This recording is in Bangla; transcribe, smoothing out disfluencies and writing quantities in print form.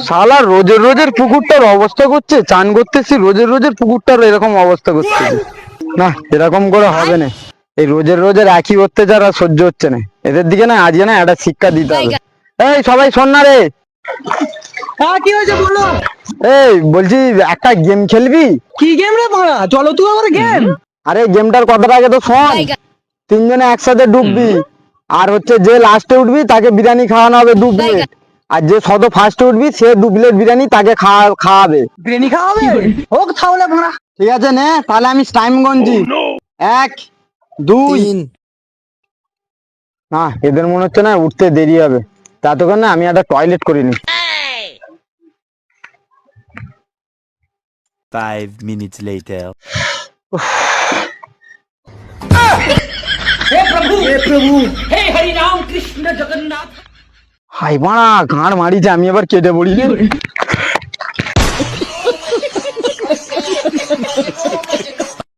শালা রোজের রোজের পুকুরটার অবস্থা করছে, চান করতেছি রোজের রোজের পুকুরটার এরকম অবস্থা করছে। না এরকম করে হবে না, এই রোজের রোজের একই অত্যাচার আর সহ্য হচ্ছে না। এদের দিকে না আজকে না একটা শিক্ষা দিতে হবে। এই সবাই শোন না রে। হ্যাঁ কি হয়েছে বলো। এই বলছি একটা গেম খেলবি? কি গেম রে মারা, চলো তুই আমার গেম। আরে গেমটার কথাটা আগে তো শোন। তিনজনে একসাথে ডুববি, আর হচ্ছে যে লাস্টে উঠবি তাকে বিরিয়ানি খাওয়ানো হবে 2 প্লেট, আর যে শত ফার্স্টে উঠবি সে 2 প্লেট বিরিয়ানি তাকে খাওয়াবে। বিরিয়ানি খাওয়াবে? হোক তাহলে মারা। ঠিক আছে নে তাহলে আমি টাইম গঞ্জি। 1 2 না এদের মনে হচ্ছে না উঠতে দেরি হবে, ততক্ষণ না আমি একটা টয়লেট করিনি। 5 minutes later. হাই বাড়া গাঁড় মারিছে, আমি এবার কেটে পড়ি রে।